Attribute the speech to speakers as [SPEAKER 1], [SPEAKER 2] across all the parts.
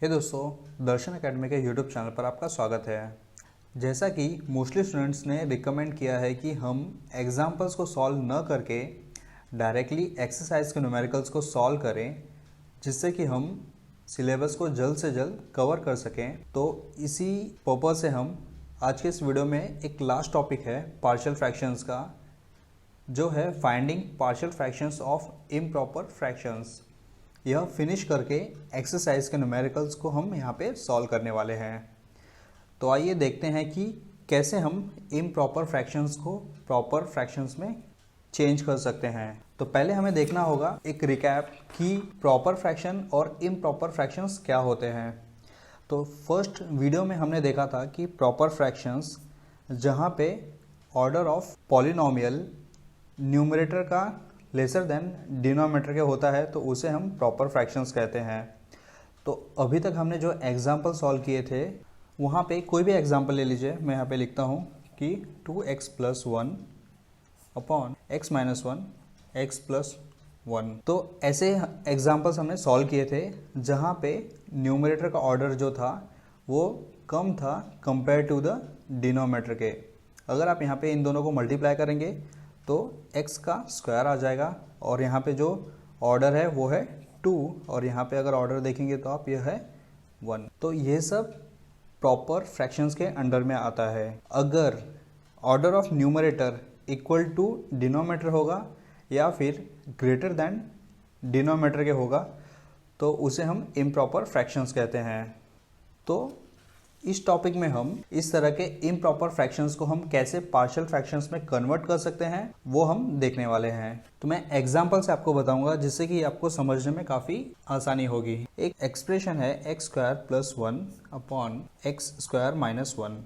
[SPEAKER 1] हे दोस्तों, दर्शन एकेडमी के YouTube channel पर आपका स्वागत है। जैसा कि मोस्टली स्टूडेंट्स ने रिकमेंड किया है कि हम एग्जाम्पल्स को सॉल्व न करके डायरेक्टली एक्सरसाइज के न्यूमेरिकल्स को सॉल्व करें, जिससे कि हम सिलेबस को जल्द से जल्द कवर कर सकें। तो इसी पर्पज़ से हम आज के इस वीडियो में एक लास्ट टॉपिक है पार्शियल फ्रैक्शंस का, जो है finding partial fractions of improper fractions. यह फिनिश करके एक्सरसाइज के न्यूमेरिकल्स को हम यहाँ पे सॉल्व करने वाले हैं। तो आइए देखते हैं कि कैसे हम इम्प्रॉपर फ्रैक्शंस को प्रॉपर फ्रैक्शंस में चेंज कर सकते हैं। तो पहले हमें देखना होगा एक रिकैप कि प्रॉपर फ्रैक्शन और इम्प्रॉपर फ्रैक्शंस क्या होते हैं। तो फर्स्ट वीडियो में हमने देखा था कि प्रॉपर फ्रैक्शंस जहाँ पे ऑर्डर ऑफ पॉलिनोमियल न्यूमरेटर का लेसर देन डिनोमिनेटर के होता है, तो उसे हम प्रॉपर फ्रैक्शंस कहते हैं। तो अभी तक हमने जो एग्जाम्पल सॉल्व किए थे, वहाँ पे कोई भी एग्जाम्पल ले लीजिए। मैं यहाँ पे लिखता हूँ कि 2x + 1 अपॉन x - 1 x + 1। तो ऐसे एग्जाम्पल्स हमने सॉल्व किए थे जहाँ पे न्यूमरेटर का ऑर्डर जो था वो कम था कंपेयर टू द डिनोमिनेटर के। अगर आप यहाँ पे इन दोनों को मल्टीप्लाई करेंगे तो x का स्क्वायर आ जाएगा, और यहाँ पे जो ऑर्डर है वो है 2, और यहाँ पे अगर ऑर्डर देखेंगे तो आप यह है 1। तो ये सब प्रॉपर फ्रैक्शंस के अंडर में आता है। अगर order of numerator equal to denominator होगा या फिर ग्रेटर दैन डिनोमिनेटर के होगा, तो उसे हम इम्प्रॉपर फ्रैक्शंस कहते हैं। तो इस टॉपिक में हम इस तरह के इम्प्रॉपर फ्रैक्शंस को हम कैसे पार्शियल फ्रैक्शंस में कन्वर्ट कर सकते हैं वो हम देखने वाले हैं। तो मैं एग्जांपल से आपको बताऊंगा, जिससे कि आपको समझने में काफ़ी आसानी होगी। एक एक्सप्रेशन है x² + 1 अपॉन x² - 1।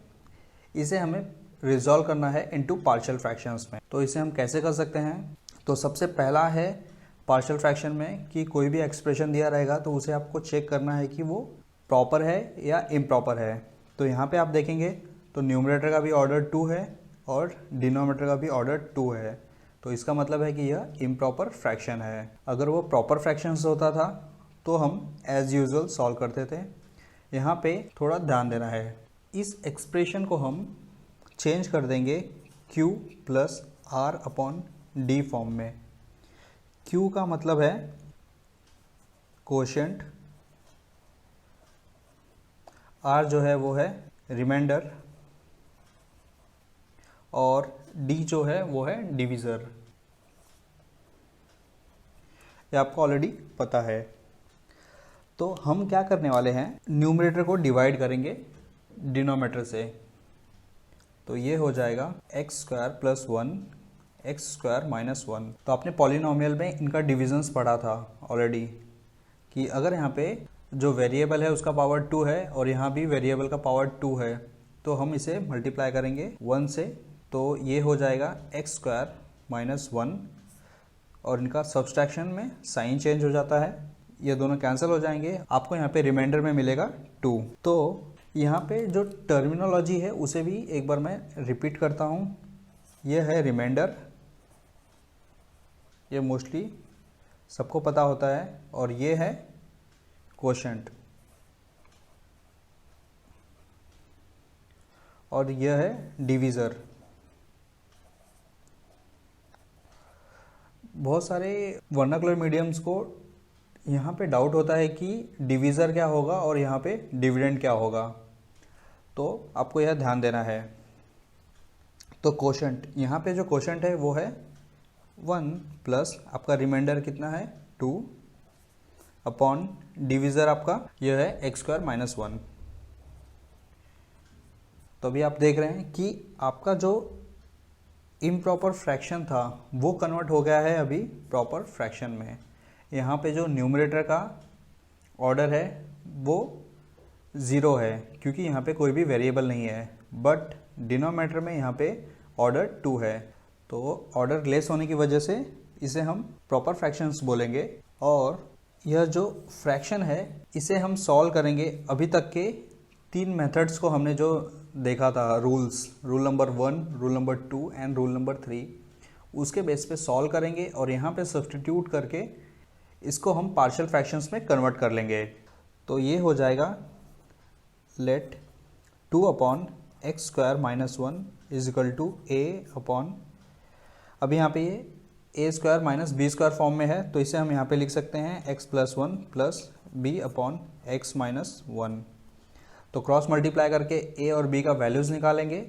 [SPEAKER 1] इसे हमें रिजॉल्व करना है इनटू पार्शियल फ्रैक्शंस में। तो इसे हम कैसे कर सकते हैं? तो सबसे पहला है पार्शियल फ्रैक्शन में कि कोई भी एक्सप्रेशन दिया रहेगा तो उसे आपको चेक करना है कि वो प्रॉपर है या इम्प्रॉपर है। तो यहाँ पे आप देखेंगे तो न्यूमरेटर का भी ऑर्डर 2 है और डिनोमिनेटर का भी ऑर्डर 2 है, तो इसका मतलब है कि यह इम्प्रॉपर फ्रैक्शन है। अगर वो प्रॉपर फ्रैक्शंस होता था तो हम एज यूजुअल सॉल्व करते थे। यहाँ पे थोड़ा ध्यान देना है, इस एक्सप्रेशन को हम चेंज कर देंगे q + r/d फॉर्म में। q का मतलब है कोशेंट, r जो है वो है रिमाइंडर, और d जो है वो है डिवीज़र। ये आपको ऑलरेडी पता है। तो हम क्या करने वाले हैं, न्यूमरेटर को डिवाइड करेंगे डिनोमिनेटर से। तो ये हो जाएगा x² + 1 x² - 1। तो आपने पॉलिनोमियल में इनका डिविजन्स पढ़ा था ऑलरेडी कि अगर यहाँ पे जो वेरिएबल है उसका पावर 2 है और यहाँ भी वेरिएबल का पावर 2 है, तो हम इसे मल्टीप्लाई करेंगे 1 से, तो ये हो जाएगा x² - 1, और इनका सब्सट्रैक्शन में साइन चेंज हो जाता है, ये दोनों कैंसिल हो जाएंगे। आपको यहाँ पे रिमाइंडर में मिलेगा 2। तो यहाँ पे जो टर्मिनोलॉजी है उसे भी एक बार मैं रिपीट करता हूँ। ये है रिमाइंडर, ये मोस्टली सबको पता होता है, और ये है कोशेंट, और यह है डिवीज़र। बहुत सारे वर्नाकुलर मीडियम्स को यहाँ पे डाउट होता है कि डिवीज़र क्या होगा और यहाँ पे डिविडेंड क्या होगा, तो आपको यह ध्यान देना है। तो कोशेंट, यहाँ पे जो कोशेंट है वो है 1 प्लस आपका रिमाइंडर कितना है 2 अपॉन डिवीज़र आपका यह है x² - 1। तो अभी आप देख रहे हैं कि आपका जो इम्प्रॉपर फ्रैक्शन था वो कन्वर्ट हो गया है अभी प्रॉपर फ्रैक्शन में। यहाँ पे जो न्यूमरेटर का ऑर्डर है वो 0 है क्योंकि यहाँ पे कोई भी वेरिएबल नहीं है, बट डिनोमिनेटर में यहाँ पे ऑर्डर 2 है। तो ऑर्डर लेस होने की वजह से इसे हम प्रॉपर फ्रैक्शंस बोलेंगे। और यह जो फ्रैक्शन है इसे हम सॉल्व करेंगे। अभी तक के 3 मेथड्स को हमने जो देखा था, rule number 1, rule number 2 and rule number 3, उसके बेस पे सॉल्व करेंगे और यहाँ पे सब्स्टिट्यूट करके इसको हम पार्शियल फ्रैक्शंस में कन्वर्ट कर लेंगे। तो ये हो जाएगा let 2 upon x square minus 1 is equal to a upon, अब यहाँ पे ये a square minus b square form में है, तो इसे हम यहाँ पे लिख सकते हैं x plus 1 plus b upon x minus 1। तो क्रॉस मल्टीप्लाई करके ए और बी का वैल्यूज़ निकालेंगे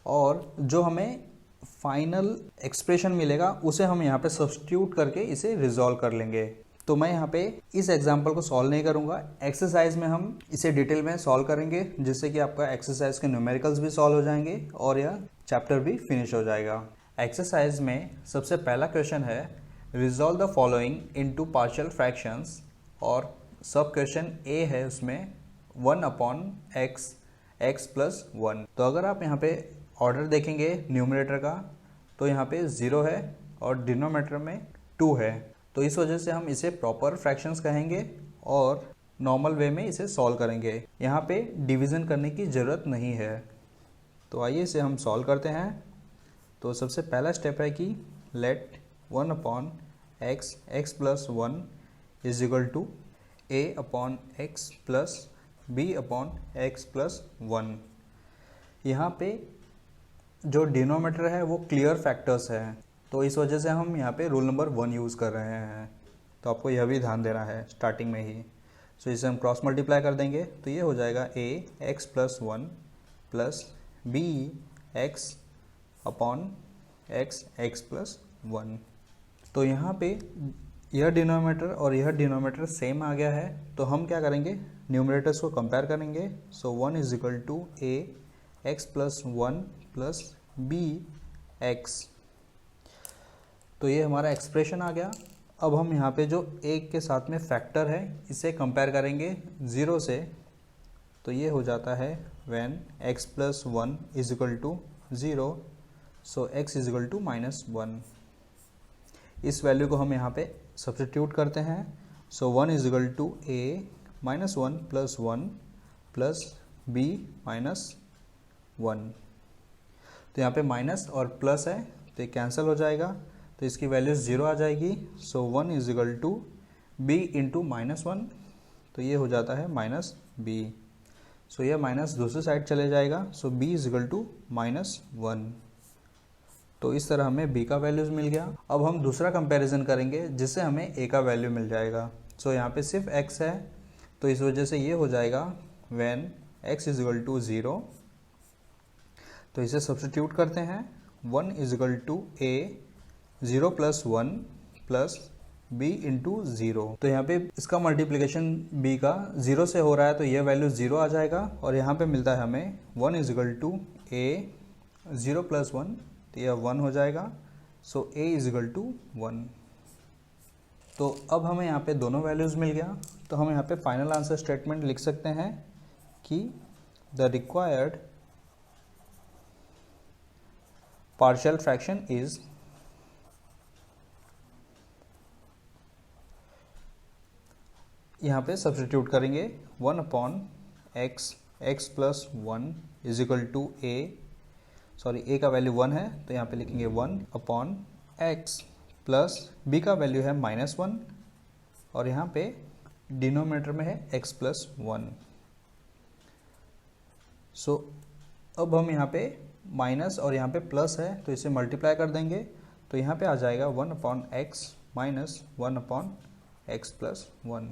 [SPEAKER 1] और जो हमें फाइनल एक्सप्रेशन मिलेगा उसे हम यहाँ पे सब्स्टिट्यूट करके इसे रिजॉल्व कर लेंगे। तो मैं यहाँ पे इस एग्जांपल को सॉल्व नहीं करूँगा, एक्सरसाइज में हम इसे डिटेल में सॉल्व करेंगे, जिससे कि आपका एक्सरसाइज के न्यूमेरिकल्स भी सॉल्व हो जाएंगे और यह चैप्टर भी फिनिश हो जाएगा। एक्सरसाइज में सबसे पहला क्वेश्चन है resolve the following into partial fractions, और सब क्वेश्चन ए है उसमें 1 अपॉन एक्स एक्स प्लस 1। तो अगर आप यहाँ पे ऑर्डर देखेंगे न्यूमरेटर का तो यहाँ पे 0 है और डिनोमिनेटर में 2 है, तो इस वजह से हम इसे प्रॉपर फ्रैक्शंस कहेंगे और नॉर्मल वे में इसे सॉल्व करेंगे। यहाँ पे डिवीज़न करने की ज़रूरत नहीं है। तो आइए इसे हम सॉल्व करते हैं। तो सबसे पहला स्टेप है कि let 1 upon x x plus 1 is equal to a upon x plus b upon x plus 1। यहाँ पे जो डिनोमिनेटर है वो क्लियर फैक्टर्स है, तो इस वजह से हम यहाँ पे रूल नंबर 1 यूज़ कर रहे हैं। तो आपको यह भी ध्यान देना है स्टार्टिंग में ही। सो इसे हम क्रॉस मल्टीप्लाई कर देंगे तो ये हो जाएगा a x plus 1 plus b x upon x x plus 1। तो यहाँ पे यह डिनोमिनेटर और यह डिनोमिनेटर सेम आ गया है, तो हम क्या करेंगे न्यूमरेटर्स को कंपेयर करेंगे। So 1 is equal to a x plus 1 plus b x. तो ये हमारा एक्सप्रेशन आ गया। अब हम यहाँ पे जो एक के साथ में फैक्टर है इसे कंपेयर करेंगे 0 से, तो ये हो जाता है when x plus 1 is equal to 0, so x is equal to minus 1। इस वैल्यू को हम यहाँ पे सब्स्टिट्यूट करते हैं। So 1 is equal to a minus 1 plus 1 plus b minus 1। तो यहाँ पे माइनस और प्लस है तो ये कैंसिल हो जाएगा, तो इसकी वैल्यू 0 आ जाएगी। So 1 is equal to b into minus 1, तो ये हो जाता है माइनस b। सो यह माइनस दूसरी साइड चले जाएगा। So b is equal to minus 1। तो इस तरह हमें b का वैल्यूज़ मिल गया। अब हम दूसरा कंपैरिजन करेंगे जिससे हमें a का वैल्यू मिल जाएगा। सो यहाँ पे सिर्फ x है, तो इस वजह से ये हो जाएगा when x is equal to 0। तो इसे सब्स्टिट्यूट करते हैं। 1 is equal to a 0 plus 1 plus b into 0। तो यहाँ पे इसका मल्टीप्लिकेशन b का 0 से हो रहा है, तो यह वैल्यू 0 आ जाएगा और यहाँ पे मिलता है हमें 1 is equal to a 0 plus 1, तो यह 1 हो जाएगा। So a is equal to 1। तो अब हमें यहाँ पे दोनों वैल्यूज़ मिल गया, तो हम यहाँ पे फाइनल आंसर स्टेटमेंट लिख सकते हैं कि the required partial fraction is यहाँ पे सब्स्टिट्यूट करेंगे 1 upon x x plus 1 is equal to a, sorry a का वैल्यू 1 है तो यहाँ पे लिखेंगे 1 अपॉन x प्लस b का वैल्यू है माइनस 1 और यहाँ पे डिनोमिनेटर में है x प्लस 1। सो अब हम यहाँ पे माइनस और यहाँ पे प्लस है तो इसे मल्टीप्लाई कर देंगे, तो यहाँ पे आ जाएगा 1 upon x minus 1 upon x plus 1।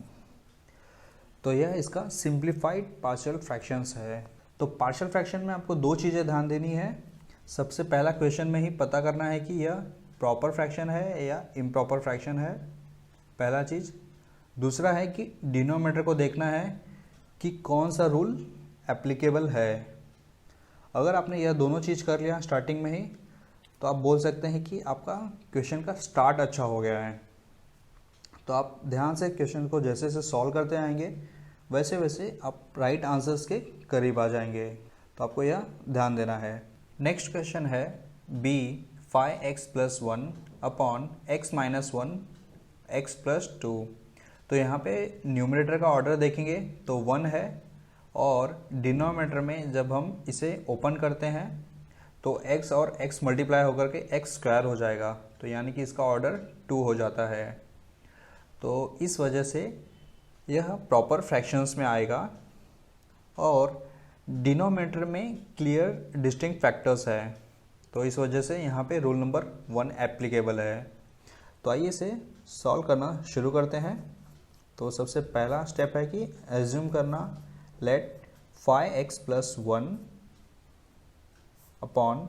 [SPEAKER 1] तो यह इसका सिंप्लीफाइड पार्शियल फ्रैक्शंस है। तो पार्शियल फ्रैक्शन में आपको दो चीज़ें ध्यान देनी है। सबसे पहला क्वेश्चन में ही पता करना है कि यह प्रॉपर फ्रैक्शन है या इम्प्रॉपर फ्रैक्शन है, पहला चीज़। दूसरा है कि डिनोमिनेटर को देखना है कि कौन सा रूल एप्लीकेबल है। अगर आपने यह दोनों चीज़ कर लिया स्टार्टिंग में ही, तो आप बोल सकते हैं कि आपका क्वेश्चन का स्टार्ट अच्छा हो गया है। तो आप ध्यान से क्वेश्चन को जैसे जैसे सॉल्व करते आएंगे वैसे वैसे आप राइट आंसर्स के करीब आ जाएंगे। तो आपको यह ध्यान देना है। नेक्स्ट क्वेश्चन है b 5x plus 1 upon x minus 1 x plus 2। तो यहाँ पे न्यूमरेटर का ऑर्डर देखेंगे तो 1 है और डिनोमिनेटर में जब हम इसे ओपन करते हैं तो x और x मल्टीप्लाई होकर के x स्क्वायर हो जाएगा, तो यानी कि इसका ऑर्डर 2 हो जाता है। तो इस वजह से यह प्रॉपर फ्रैक्शंस में आएगा और डिनोमिनेटर में क्लियर डिस्टिंक्ट फैक्टर्स है, तो इस वजह से यहाँ पे रूल नंबर 1 एप्लीकेबल है। तो आइए इसे सॉल्व करना शुरू करते हैं। तो सबसे पहला स्टेप है कि एज्यूम करना let 5x + 1 upon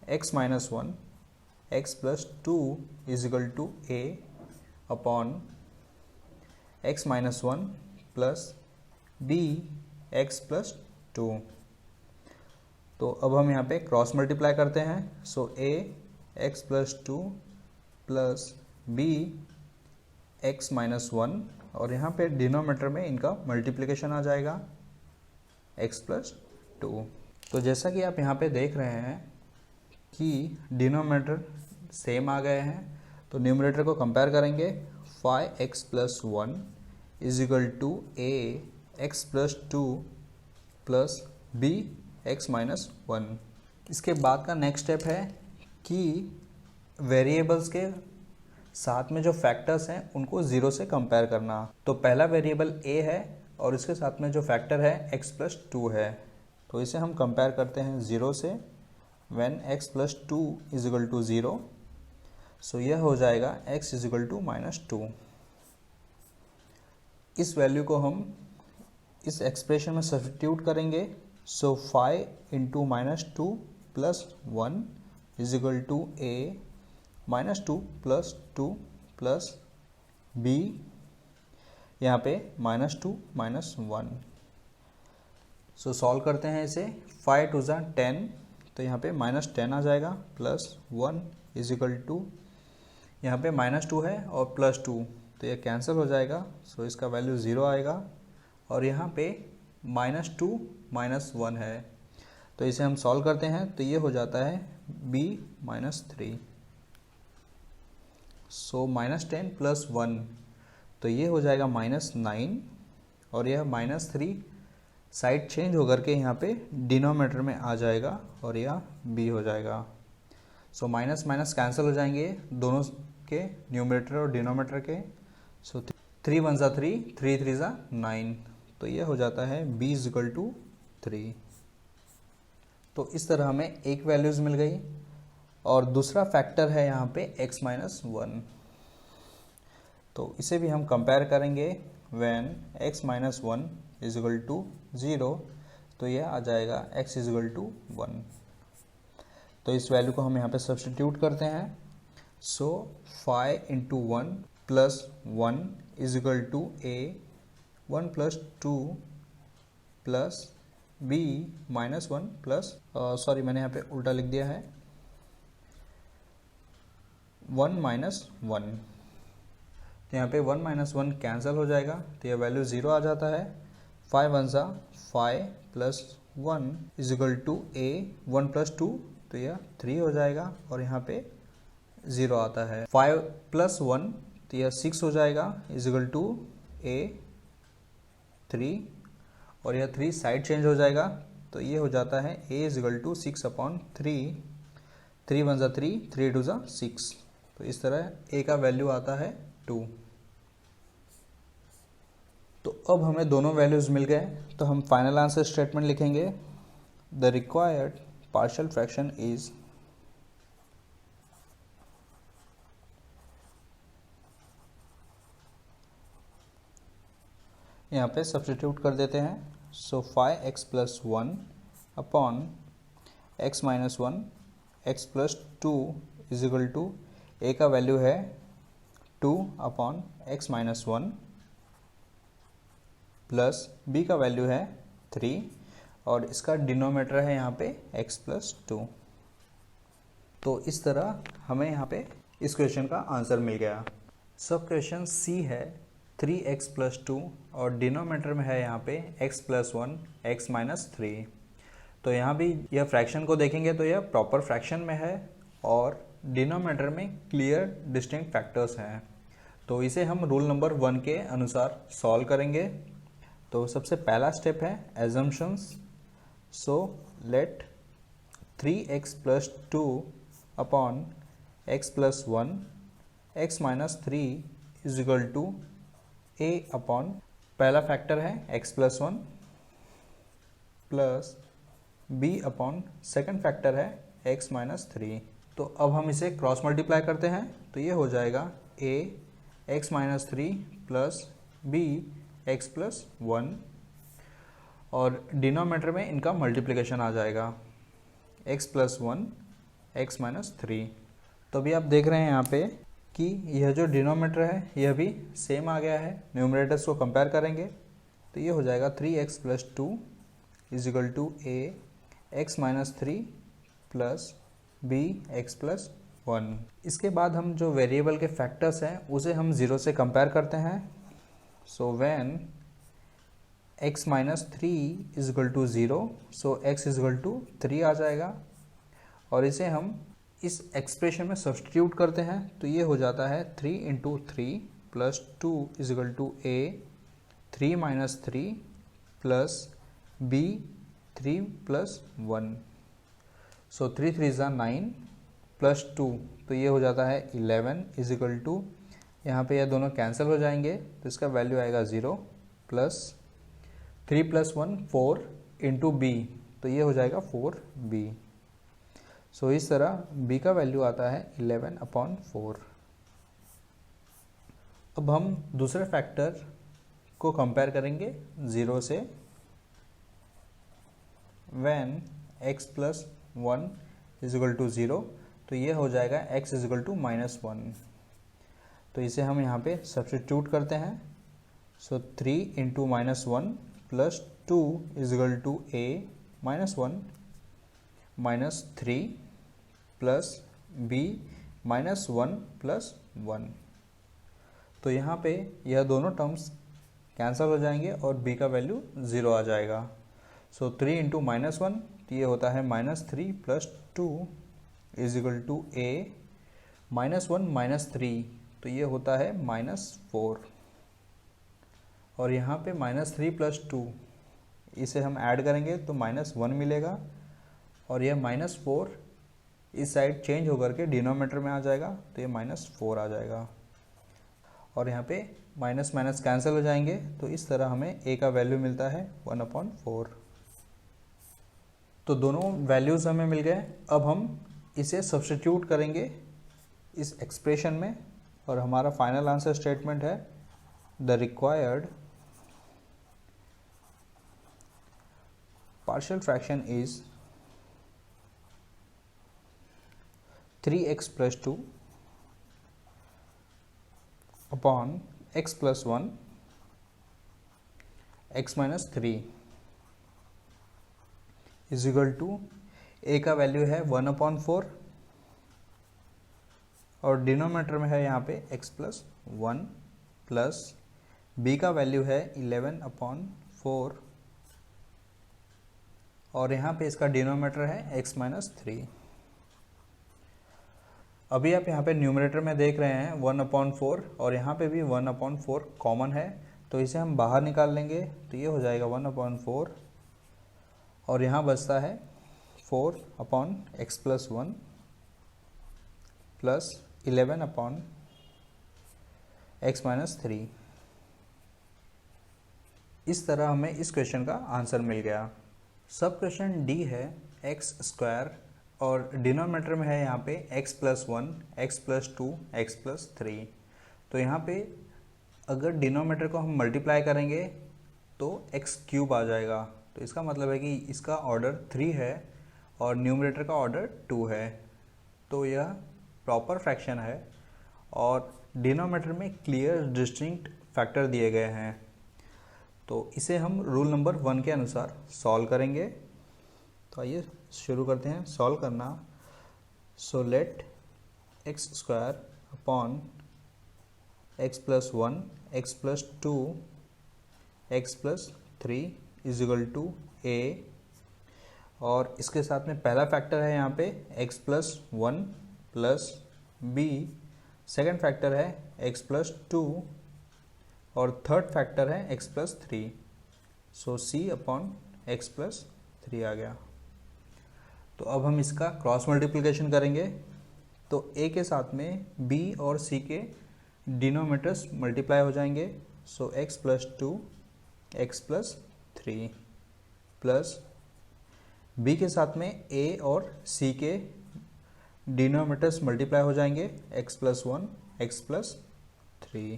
[SPEAKER 1] x - 1 x + 2 = a अपॉन x - 1 प्लस b x + 2। तो अब हम यहाँ पे क्रॉस मल्टीप्लाई करते हैं। सो a x + 2 plus b x - 1 और यहाँ पे डिनोमिनेटर में इनका मल्टीप्लिकेशन आ जाएगा x + 2। तो जैसा कि आप यहाँ पे देख रहे हैं कि डिनोमिनेटर सेम आ गए हैं, तो न्यूमरेटर को कंपेयर करेंगे। 5x + 1 = a x + 2 plus b x - 1। इसके बाद का नेक्स्ट स्टेप है कि वेरिएबल्स के साथ में जो फैक्टर्स हैं उनको 0 से कंपेयर करना। तो पहला वेरिएबल a है और इसके साथ में जो फैक्टर है x + 2 है, तो इसे हम कंपेयर करते हैं 0 से। व्हेन x + 2 = 0, सो यह हो जाएगा x = -2। इस वैल्यू को हम इस एक्सप्रेशन में सब्स्टिट्यूट करेंगे। सो 5 × -2 + 1 = a -2 + 2 प्लस b, यहाँ पे -2 - 1। सो सॉल्व करते हैं इसे। 5 × 2 = 10, तो यहाँ पे -10 आ जाएगा प्लस 1 = यहाँ पे -2 है और प्लस 2, तो यह कैंसिल हो जाएगा। सो इसका वैल्यू 0 आएगा और यहाँ पे -2 - 1 है, तो इसे हम सॉल्व करते हैं। तो ये हो जाता है b - 3। सो -10 + 1, तो ये हो जाएगा -9 और यह -3 साइड चेंज होकर के यहाँ पे डिनोमिनेटर में आ जाएगा और यह b हो जाएगा। सो माइनस माइनस कैंसिल हो जाएंगे दोनों के, न्यूमरेटर और डिनोमिनेटर के। सो 3 × 1 = 3, 3 × 3 = 9, तो यह हो जाता है b = 3। तो इस तरह हमें एक वैल्यूज़ मिल गई और दूसरा फैक्टर है यहाँ पे x - 1, तो इसे भी हम कंपेयर करेंगे। व्हेन x - 1 = 0, तो यह आ जाएगा x = 1। तो इस वैल्यू को हम यहाँ पे सब्स्टिट्यूट करते हैं। सो 5 × 1 + 1 = a 1 + 2 प्लस b -1 प्लस मैंने यहाँ पे उल्टा लिख दिया है, 1 - 1। तो यहाँ पे 1 - 1 कैंसिल हो जाएगा, तो यह वैल्यू 0 आ जाता है। 5 × 1 = 5 प्लस 1 = a 1 + 2, तो यह 3 हो जाएगा और यहाँ पे 0 आता है। 5 + 1, तो यह 6 हो जाएगा = a 3 और यह 3 साइड चेंज हो जाएगा, तो ये हो जाता है a = 6/3। 3 × 1 = 3, 3 × 2 = 6, तो इस तरह a का वैल्यू आता है 2। तो अब हमें दोनों वैल्यूज़ मिल गए, तो हम फाइनल आंसर स्टेटमेंट लिखेंगे। The required partial fraction is, यहाँ पे सब्स्टिट्यूट कर देते हैं। सो 5x + 1 upon x - 1 x + 2 = a का वैल्यू है 2 अपॉन x - 1 प्लस b का वैल्यू है 3 और इसका डिनोमिनेटर है यहाँ पे x + 2। तो इस तरह हमें यहाँ पे इस क्वेश्चन का आंसर मिल गया। सब क्वेश्चन C है 3x + 2 और डिनोमिनेटर में है यहाँ पे x + 1 x - 3। तो यहाँ भी यह फ्रैक्शन को देखेंगे तो यह प्रॉपर फ्रैक्शन में है और डिनोमिनेटर में क्लियर डिस्टिंक्ट फैक्टर्स हैं, तो इसे हम रूल नंबर 1 के अनुसार सॉल्व करेंगे। तो सबसे पहला स्टेप है assumptions. So let 3x + 2 upon x + 1 x - 3 = a upon पहला फैक्टर है x plus 1 plus b upon second factor है x माइनस 3। तो अब हम इसे क्रॉस मल्टीप्लाई करते हैं तो ये हो जाएगा a x minus 3 plus b x plus 1 और डिनोमिनेटर में इनका मल्टीप्लिकेशन आ जाएगा x प्लस 1 x माइनस 3। तो अभी आप देख रहे हैं यहाँ पे कि यह जो डिनोमिनेटर है यह भी सेम आ गया है। न्यूमरेटर्स को कंपेयर करेंगे तो ये हो जाएगा 3x plus 2 is equal to a x minus 3 plus b x plus 1। इसके बाद हम जो वेरिएबल के फैक्टर्स हैं उसे हम 0 से कंपेयर करते हैं। So when x minus 3 is equal to 0 so x is equal to 3 आ जाएगा और इसे हम इस एक्सप्रेशन में सब्स्टिट्यूट करते हैं तो ये हो जाता है 3 into 3 plus 2 is equal to a 3 minus 3 plus b 3 plus 1। So 3 3 ज़ा 9 प्लस 2 तो ये हो जाता है 11 इज इक्वल टू, यहाँ पे यह दोनों कैंसिल हो जाएंगे तो इसका वैल्यू आएगा 0 प्लस 3 प्लस 1 4 इंटू बी तो ये हो जाएगा 4b। सो इस तरह b का वैल्यू आता है 11/4। अब हम दूसरे फैक्टर को कंपेयर करेंगे 0 से। When x plus 1 is equal to 0 तो ये हो जाएगा x is equal to minus 1। तो इसे हम यहाँ पे सब्स्टिट्यूट करते हैं। So 3 into minus 1 plus 2 is equal to a minus 1 minus 3 plus b minus 1 plus 1। तो यहाँ पे यह दोनों टर्म्स कैंसिल हो जाएंगे और b का वैल्यू 0 आ जाएगा। सो 3 इंटू माइनस 1 तो ये होता है minus 3 plus 2 is equal to a minus 1 minus 3 तो ये होता है माइनस 4 और यहाँ पे माइनस 3 प्लस 2 इसे हम ऐड करेंगे तो माइनस 1 मिलेगा और यह माइनस 4 इस साइड चेंज होकर के डिनोमिनेटर में आ जाएगा तो ये माइनस 4 आ जाएगा और यहाँ पे माइनस माइनस कैंसिल हो जाएंगे तो इस तरह हमें a का वैल्यू मिलता है 1/4। तो दोनों वैल्यूज़ हमें मिल गए। अब हम इसे सब्स्टिट्यूट करेंगे इस एक्सप्रेशन में और हमारा फाइनल आंसर स्टेटमेंट है the required partial fraction is 3x plus 2 upon x plus 1 x minus 3 is equal to a का वैल्यू है 1/4 और डिनोमिनेटर में है यहाँ पे x plus 1 प्लस b का वैल्यू है 11/4 और यहाँ पे इसका डिनोमिनेटर है x माइनस 3। अभी आप यहाँ पे न्यूमरेटर में देख रहे हैं 1/4 और यहाँ पे भी 1/4 कॉमन है तो इसे हम बाहर निकाल लेंगे तो ये हो जाएगा 1/4 और यहाँ बचता है 4/x plus 1 plus 11/x minus 3। इस तरह हमें इस क्वेश्चन का आंसर मिल गया। सब क्वेश्चन डी है एक्स स्क्वायर और डिनोमिनेटर में है यहाँ पे x plus 1 x plus 2 x plus 3। तो यहाँ पे अगर डिनोमिनेटर को हम मल्टीप्लाई करेंगे तो x क्यूब आ जाएगा तो इसका मतलब है कि इसका ऑर्डर 3 है और न्यूमरेटर का ऑर्डर 2 है तो यह प्रॉपर फ्रैक्शन है और डिनोमिनेटर में क्लियर डिस्टिंक्ट फैक्टर दिए गए हैं तो इसे हम रूल नंबर 1 के अनुसार सॉल्व करेंगे। तो आइए शुरू करते हैं सॉल्व करना। So let x square upon x plus 1 x plus 2 x plus 3 is equal to a और इसके साथ में पहला फैक्टर है यहाँ पे x plus 1 plus b, second factor है x प्लस 2 और थर्ड फैक्टर है x प्लस 3। सो c अपॉन एक्स प्लस 3 आ गया। तो अब हम इसका क्रॉस मल्टीप्लिकेशन करेंगे तो a के साथ में b और c के डिनोमिनेटर्स मल्टीप्लाई हो जाएंगे। So x plus 2 x plus 3 plus b के साथ में ए और सी के डिनोमिनेटर्स मल्टीप्लाई हो जाएंगे, एक्स प्लस 1 एक्स प्लस 3,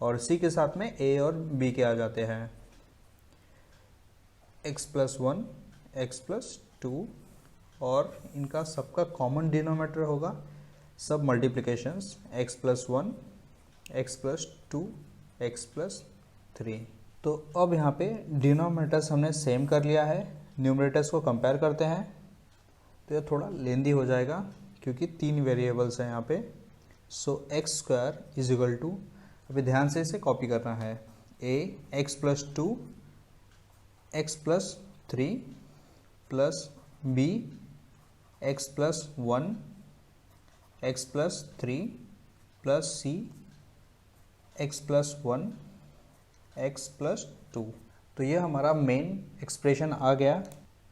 [SPEAKER 1] और सी के साथ में ए और बी के आ जाते हैं, एक्स प्लस 1 एक्स प्लस 2, और इनका सबका कॉमन डिनोमिनेटर होगा सब multiplications, x plus 1 x plus 2 x plus 3। तो अब यहाँ पे डिनोमिनेटर्स हमने सेम कर लिया है, न्यूमरेटर्स को कंपेयर करते हैं तो ये थोड़ा लेंदी हो जाएगा क्योंकि 3 वेरिएबल्स हैं यहाँ पे। So x square is equal to, अभी ध्यान से इसे कॉपी करना है, a x plus 2 x plus 3 plus b x plus 1 x plus 3 plus c x plus 1 x plus 2। तो ये हमारा मेन एक्सप्रेशन आ गया।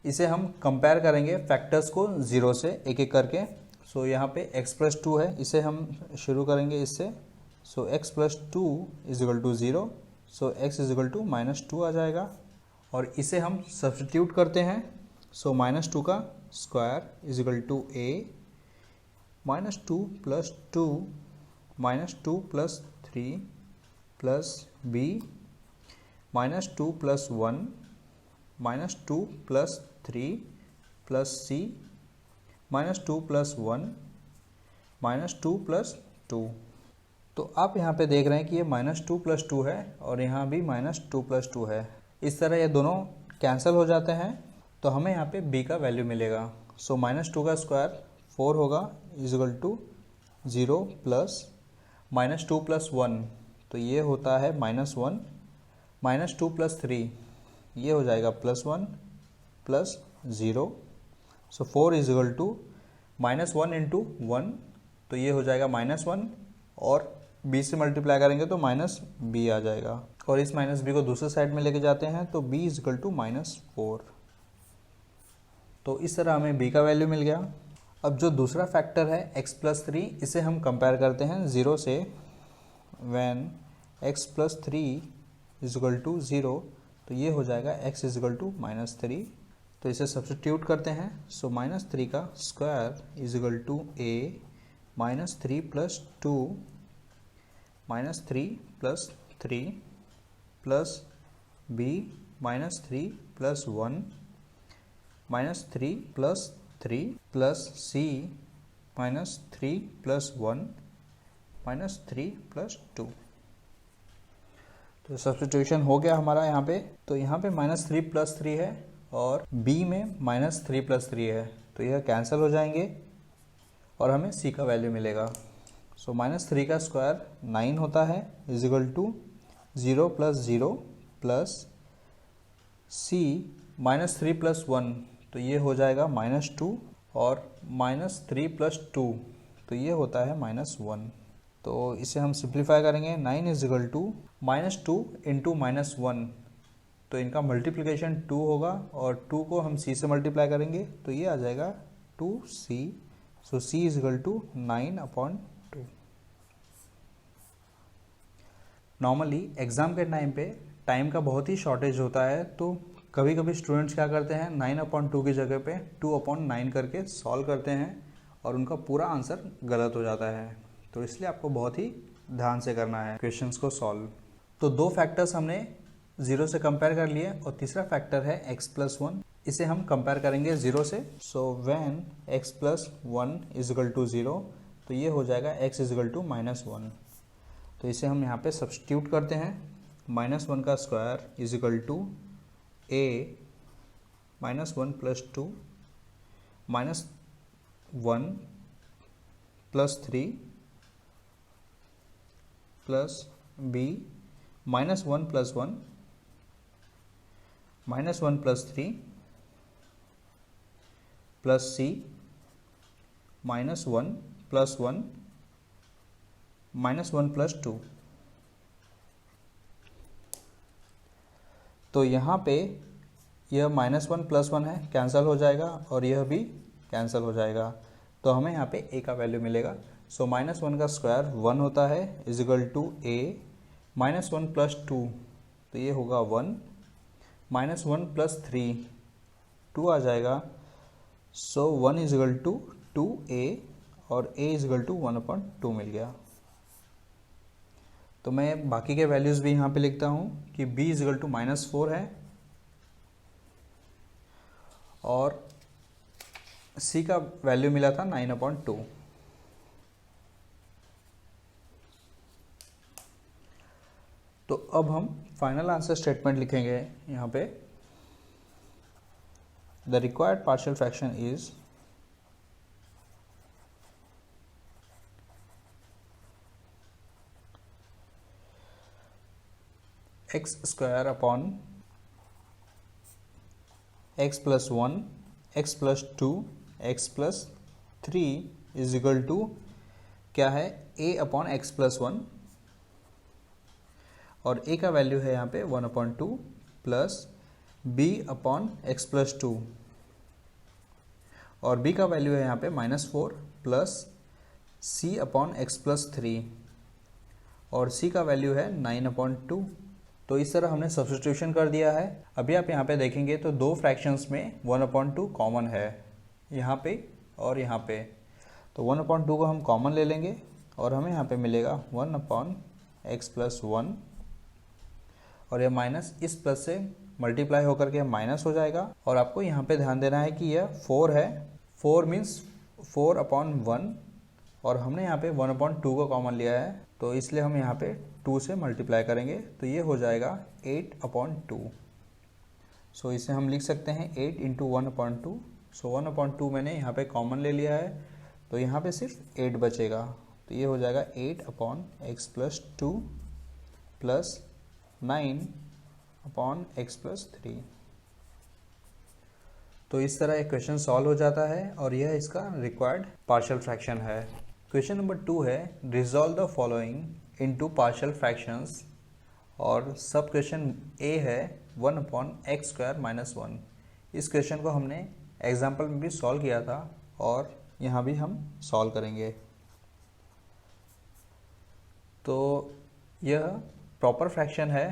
[SPEAKER 1] इसे हम कंपेयर करेंगे फैक्टर्स को ज़ीरो से एक एक करके। सो यहाँ पे x प्लस 2 है, इसे हम शुरू करेंगे इससे। So x plus 2 is equal to 0, so x is equal to -2 आ जाएगा, और इसे हम सब्सटीट्यूट करते हैं। सो -2 का square is equal to a -2 plus 2 -2 plus 3 plus b -2 plus 1 -2 plus 3 plus c -2 plus 1 -2 plus 2। तो आप यहाँ पे देख रहे हैं कि ये -2 प्लस 2 है और यहाँ भी -2 प्लस 2 है। इस तरह ये दोनों कैंसिल हो जाते हैं तो हमें यहाँ पे b का वैल्यू मिलेगा। सो -2 का स्क्वायर 4 होगा is equal to 0 plus -2 plus 1, तो ये होता है -1, -2 प्लस 3 ये हो जाएगा +1 plus 0। So 4 is equal to -1 into 1, तो ये हो जाएगा -1, और b से मल्टीप्लाई करेंगे तो -b आ जाएगा, और इस -b को दूसरे साइड में लेके जाते हैं तो b इज इक्वल टू -4। तो इस तरह हमें b का वैल्यू मिल गया। अब जो दूसरा फैक्टर है x प्लस 3, इसे हम कंपेयर करते हैं 0 से। When x plus 3 is equal to 0, तो ये हो जाएगा x इज इक्वल टू -3, तो इसे सब्सटीट्यूट करते हैं। सो -3 का square is equal to a -3 plus 2 -3 plus 3 plus b -3 plus 1 -3 plus 3 plus c -3 plus 1 -3 plus 2। तो सब्स्टिट्यूशन हो गया हमारा यहाँ पे। तो यहाँ पे -3 प्लस 3 है और b में -3 प्लस 3 है, तो यह कैंसिल हो जाएंगे और हमें c का वैल्यू मिलेगा। सो -3 का स्क्वायर 9 होता है is equal to 0 plus 0 plus c -3 plus 1, तो ये हो जाएगा -2, और -3 प्लस 2, तो ये होता है -1। तो इसे हम सिंप्लीफाई करेंगे। 9 इज इक्वल टू -2 इंटू -1, तो इनका मल्टीप्लिकेशन 2 होगा, और 2 को हम c से मल्टीप्लाई करेंगे तो ये आ जाएगा 2c। So c is equal to 9/2। Normally exam के टाइम पे टाइम का बहुत ही शॉर्टेज होता है, तो कभी कभी स्टूडेंट्स क्या करते हैं 9/2 की जगह पे 2/9 करके सॉल्व करते हैं और उनका पूरा आंसर गलत हो जाता है। तो इसलिए आपको बहुत ही ध्यान से करना है क्वेश्चंस को सॉल्व। तो दो फैक्टर्स हमने 0 से कंपेयर कर लिए, और तीसरा फैक्टर है x प्लस 1, इसे हम कंपेयर करेंगे 0 से। So when x plus 1 is equal to 0, तो ये हो जाएगा x इज इक्वल टू -1। तो इसे हम यहाँ पे सब्स्टिट्यूट करते हैं। -1 का square is equal to a -1 plus 2 -1 plus 3 plus b -1 plus 1 -1 plus 3 plus c -1 plus 1 -1 plus 2। तो यहाँ पे यह -1 प्लस 1 है, कैंसिल हो जाएगा, और यह भी कैंसिल हो जाएगा, तो हमें यहाँ पे a का वैल्यू मिलेगा। सो -1 का स्क्वायर 1 होता है is equal to a -1 plus 2, तो तो ये होगा 1, -1 + 3 2 आ जाएगा। सो 1 = 2a और a = 1/2 मिल गया। तो मैं बाकी के वैल्यूज़ भी यहाँ पे लिखता हूँ कि b = -4 है और c का वैल्यू मिला था 9/2। तो अब हम फाइनल आंसर स्टेटमेंट लिखेंगे यहाँ पे। The required partial fraction is x² upon x + 1 x + 2 x + 3 = क्या है a/x + 1 और a का वैल्यू है यहाँ पे 1/2 प्लस b/x + 2 और b का वैल्यू है यहाँ पे -4 प्लस c/x + 3 और c का वैल्यू है 9/2। तो इस तरह हमने सब्स्टिट्यूशन कर दिया है। अभी आप यहाँ पे देखेंगे तो दो फ्रैक्शंस में 1/2 कॉमन है, यहाँ पे और यहाँ पे। तो 1/2 को हम कॉमन ले लेंगे और हमें यहाँ पे मिलेगा 1/x + 1 और यह माइनस इस प्लस से मल्टीप्लाई होकर के माइनस हो जाएगा। और आपको यहाँ पे ध्यान देना है कि यह 4 है, 4 मीन्स 4/1 और हमने यहाँ पे 1/2 को कॉमन लिया है, तो इसलिए हम यहाँ पे 2 से मल्टीप्लाई करेंगे तो ये हो जाएगा 8/2। सो इसे हम लिख सकते हैं 8 × 1/2। सो 1/2 मैंने यहाँ पे कॉमन ले लिया है तो यहाँ पे सिर्फ 8 बचेगा, तो ये हो जाएगा 8/x + 2 प्लस 9/x + 3। तो इस तरह एक क्वेश्चन सॉल्व हो जाता है और यह इसका रिक्वायर्ड पार्शियल फ्रैक्शन है। क्वेश्चन नंबर 2 है resolve the following into partial fractions और सब क्वेश्चन ए है 1/x² - 1। इस क्वेश्चन को हमने एग्जाम्पल में भी सॉल्व किया था और यहाँ भी हम सॉल्व करेंगे। तो यह प्रॉपर फ्रैक्शन है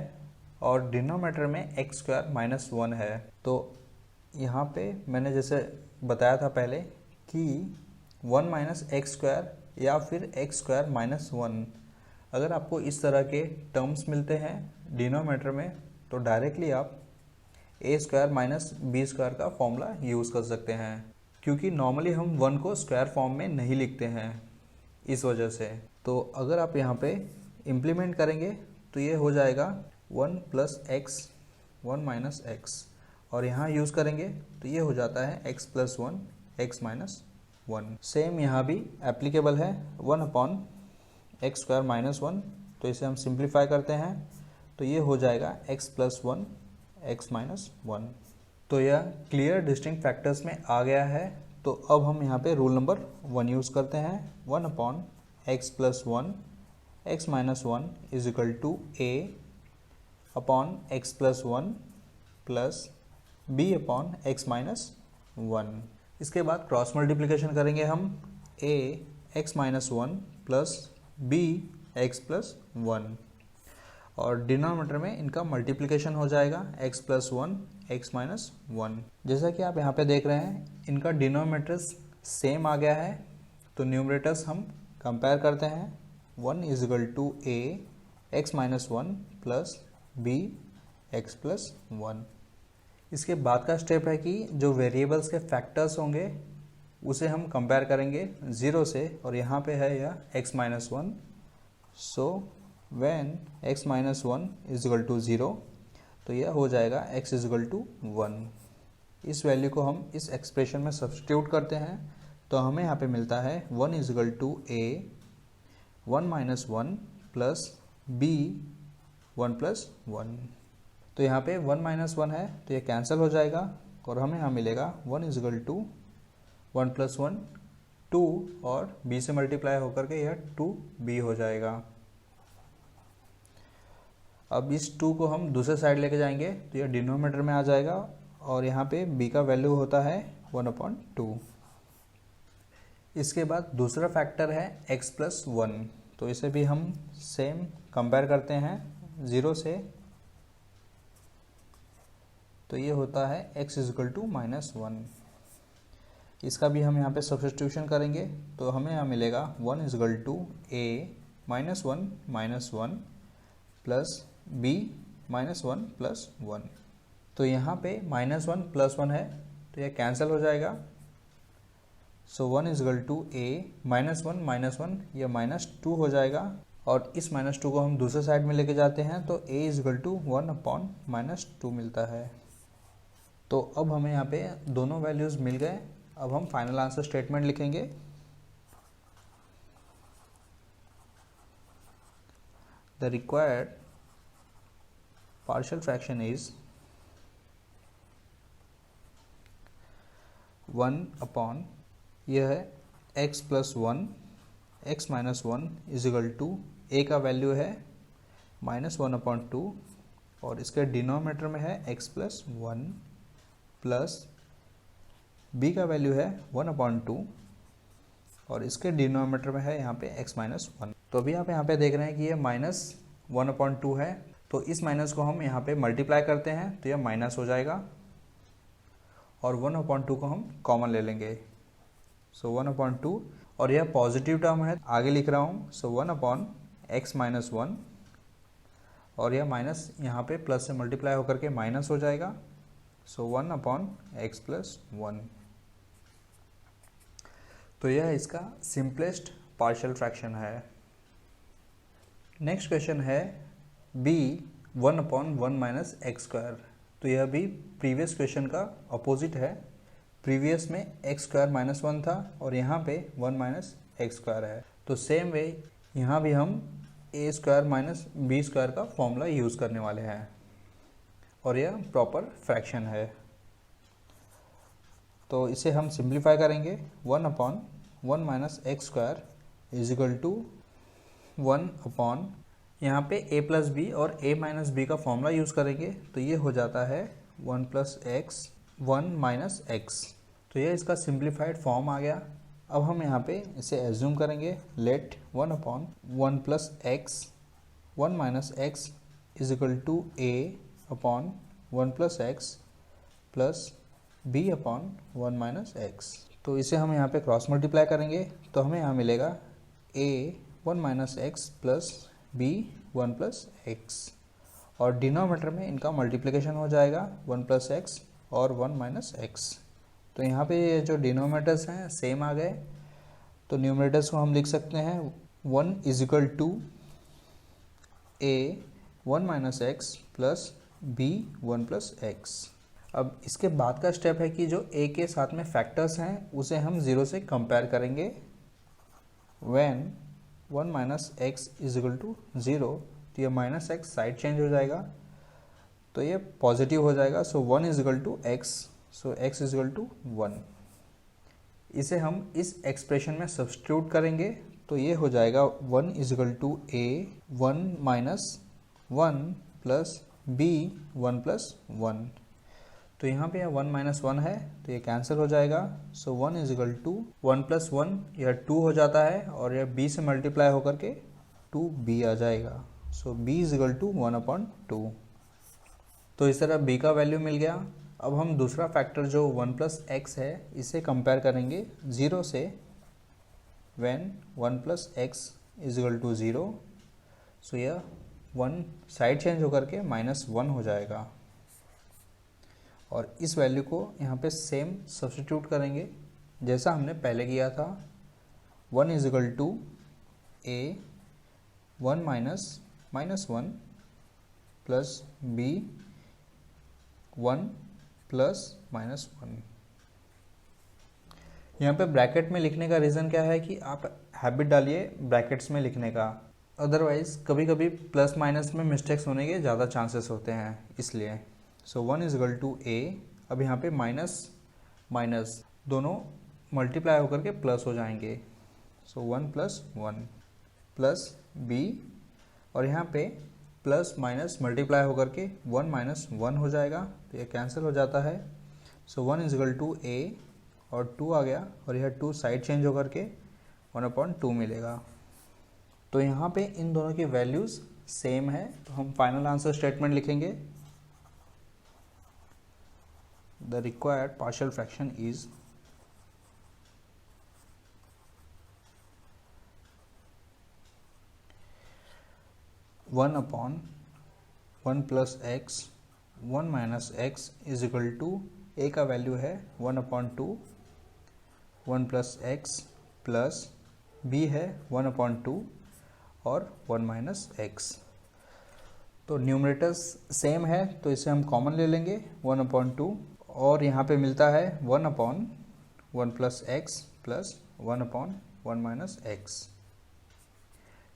[SPEAKER 1] और डिनोमिनेटर में x² - 1 है। तो यहाँ पे मैंने जैसे बताया था पहले कि 1 - x² या फिर x² - 1, अगर आपको इस तरह के टर्म्स मिलते हैं डिनोमिनेटर में तो डायरेक्टली आप a² - b² का फॉर्मूला यूज़ कर सकते हैं, क्योंकि नॉर्मली हम 1 को स्क्वायर फॉर्म में नहीं लिखते हैं इस वजह से। तो अगर आप यहाँ पे इम्प्लीमेंट करेंगे तो ये हो जाएगा 1 + x 1 - x और यहाँ यूज़ करेंगे तो ये हो जाता है x + 1 x - 1। सेम यहाँ भी एप्लीकेबल है 1/x² - 1, तो इसे हम सिंप्लीफाई करते हैं तो ये हो जाएगा x + 1 x - 1। तो यह क्लियर डिस्टिंक्ट फैक्टर्स में आ गया है। तो अब हम यहाँ पे रूल नंबर 1 यूज़ करते हैं। 1/x + 1 x - 1 = a/x + 1 plus b/x - 1। इसके बाद क्रॉस मल्टीप्लिकेशन करेंगे हम a(x - 1 प्लस b(x + 1) और डिनोमिनेटर में इनका मल्टीप्लिकेशन हो जाएगा x + 1 x - 1। जैसा कि आप यहाँ पे देख रहे हैं इनका डिनोमिनेटर्स सेम आ गया है, तो न्यूमरेटर्स हम कंपेयर करते हैं। 1 = a (x - 1) plus b (x + 1). इसके बाद का स्टेप है कि जो वेरिएबल्स के फैक्टर्स होंगे उसे हम कंपेयर करेंगे 0 से, और यहाँ पे है यह x - 1। सो व्हेन x - 1 = 0 तो यह हो जाएगा x = 1। इस वैल्यू को हम इस एक्सप्रेशन में सब्स्टिट्यूट करते हैं तो हमें यहाँ पे मिलता है 1 = a 1 - 1 प्लस b 1 + 1। तो यहाँ पे 1 - 1 है तो ये कैंसिल हो जाएगा और हमें यहाँ मिलेगा 1 = 1 + 1 2 और b से मल्टीप्लाई होकर के यह 2b हो जाएगा। अब इस 2 को हम दूसरे साइड लेके जाएंगे तो यह डिनोमिनेटर में आ जाएगा और यहाँ पे b का वैल्यू होता है 1/2। इसके बाद दूसरा फैक्टर है x + 1, तो इसे भी हम सेम कंपेयर करते हैं 0 से। तो ये होता है x इजकल टू -1। इसका भी हम यहाँ पे सब्स्टिट्यूशन करेंगे तो हमें यहाँ मिलेगा 1 is equal to a -1 plus b -1 plus 1। तो यहाँ पे -1 प्लस 1 है तो यह कैंसिल हो जाएगा। सो 1 इजकल टू a -1 यह -2 हो जाएगा और इस -2 को हम दूसरे साइड में लेके जाते हैं तो a इजकल टू 1/-2 मिलता है। तो अब हमें यहाँ पे दोनों वैल्यूज़ मिल गए। अब हम फाइनल आंसर स्टेटमेंट लिखेंगे। The required partial fraction is 1/, यह है x plus 1, x minus 1 is equal to a का वैल्यू है -1/2 और इसके डिनोमिनेटर में है x प्लस 1 प्लस b का वैल्यू है 1/2 और इसके डिनोमिनेटर में है यहाँ पे x माइनस 1। तो अभी आप यहाँ पे देख रहे हैं कि ये -1/2 है तो इस माइनस को हम यहाँ पे मल्टीप्लाई करते हैं तो यह माइनस हो जाएगा और 1/2 को हम कॉमन ले लेंगे। सो 1/2 और यह पॉजिटिव टर्म है, आगे लिख रहा हूँ। सो 1/x माइनस 1 और यह माइनस यहाँ पे प्लस से मल्टीप्लाई होकर के माइनस हो जाएगा। सो 1/x प्लस 1। तो यह इसका सिंपलेस्ट पार्शियल फ्रैक्शन है। नेक्स्ट क्वेश्चन है b 1/1 माइनस एक्स स्क्वायर। तो यह भी प्रीवियस क्वेश्चन का अपोजिट है। प्रीवियस में x स्क्वायर -1 था और यहाँ पे 1 माइनस एक्स स्क्वायर है। तो सेम वे यहाँ भी हम a square minus b square का फॉर्मूला यूज़ करने वाले हैं और यह प्रॉपर फ्रैक्शन है। तो इसे हम सिंप्लीफाई करेंगे। 1/1 minus x square is equal to 1/, यहाँ पे a प्लस बी और a माइनस बी का फॉर्मूला यूज़ करेंगे तो ये हो जाता है 1 प्लस एक्स 1 माइनस एक्स। तो ये इसका सिंप्लीफाइड फॉर्म आ गया। अब हम यहाँ पे इसे एज्यूम करेंगे। Let 1/1 plus x 1 minus x is equal to a/1 plus x plus b/1 minus x. तो इसे हम यहाँ पे क्रॉस मल्टीप्लाई करेंगे तो हमें यहाँ मिलेगा a 1 minus x plus b 1 plus x और डिनोमिनेटर में इनका मल्टीप्लिकेशन हो जाएगा 1 प्लस एक्स और 1 माइनस एक्स। तो यहाँ पे ये जो डिनोमिनेटर्स हैं सेम आ गए तो न्यूमरेटर्स को हम लिख सकते हैं 1 is equal to a 1 minus x plus b 1 plus x. अब इसके बाद का स्टेप है कि जो a के साथ में फैक्टर्स हैं उसे हम 0 से कंपेयर करेंगे। When 1 minus x is equal to 0 तो ये माइनस एक्स साइड चेंज हो जाएगा तो ये पॉजिटिव हो जाएगा। So 1 is equal to x, so x equal to 1। इसे हम इस एक्सप्रेशन में सब्स्टिट्यूट करेंगे तो ये हो जाएगा 1 is equal to a 1 minus 1 plus b 1 plus 1। तो यहाँ पे 1 माइनस 1 है तो ये कैंसिल हो जाएगा। सो 1 इजिकल टू 1 प्लस 1 यह 2 हो जाता है और यह b से मल्टीप्लाई होकर के 2b आ जाएगा। So b is equal to 1/2। तो इस तरह b का वैल्यू मिल गया। अब हम दूसरा फैक्टर जो 1 प्लस एक्स है इसे कंपेयर करेंगे 0 से। When 1 plus x is equal to 0 so यह 1 साइड चेंज होकर के -1 हो जाएगा और इस वैल्यू को यहाँ पे सेम सब्स्टिट्यूट करेंगे जैसा हमने पहले किया था। 1 is equal to a 1 minus -1 plus b 1 plus -1। यहाँ पे ब्रैकेट में लिखने का रीज़न क्या है कि आप हैबिट डालिए ब्रैकेट्स में लिखने का, अदरवाइज़ कभी कभी प्लस माइनस में मिस्टेक्स होने के ज़्यादा चांसेस होते हैं इसलिए। सो 1 इजिकल टू a, अब यहाँ पे माइनस माइनस दोनों मल्टीप्लाई होकर के प्लस हो जाएंगे। सो 1 प्लस 1 प्लस b और यहाँ पे प्लस माइनस मल्टीप्लाई होकर के 1 माइनस 1 हो जाएगा तो ये कैंसिल हो जाता है। सो 1 इजिकल टू a और 2 आ गया और यह 2 साइड चेंज होकर के 1/2 मिलेगा। तो यहाँ पे इन दोनों की वैल्यूज़ सेम है तो हम फाइनल आंसर स्टेटमेंट लिखेंगे। The required partial fraction is 1/1 plus x 1 minus x is equal to a का वैल्यू है 1/2 1 प्लस एक्स प्लस बी है 1/2 और 1 माइनस एक्स। तो न्यूमरेटर्स सेम है तो इसे हम कॉमन ले लेंगे 1/2 और यहाँ पे मिलता है 1/1 plus x plus 1/1 minus x.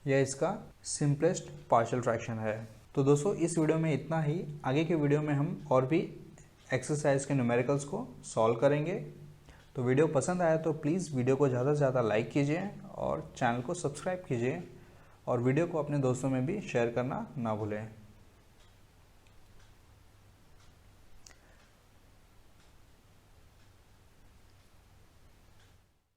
[SPEAKER 1] यह इसका सिंपलेस्ट पार्शियल फ्रैक्शन है। तो दोस्तों इस वीडियो में इतना ही। आगे के वीडियो में हम और भी एक्सरसाइज के न्यूमेरिकल्स को सॉल्व करेंगे। तो वीडियो पसंद आया तो प्लीज़ वीडियो को ज़्यादा से ज़्यादा लाइक कीजिए और चैनल को सब्सक्राइब कीजिए और वीडियो को अपने दोस्तों में भी शेयर करना ना भूलें।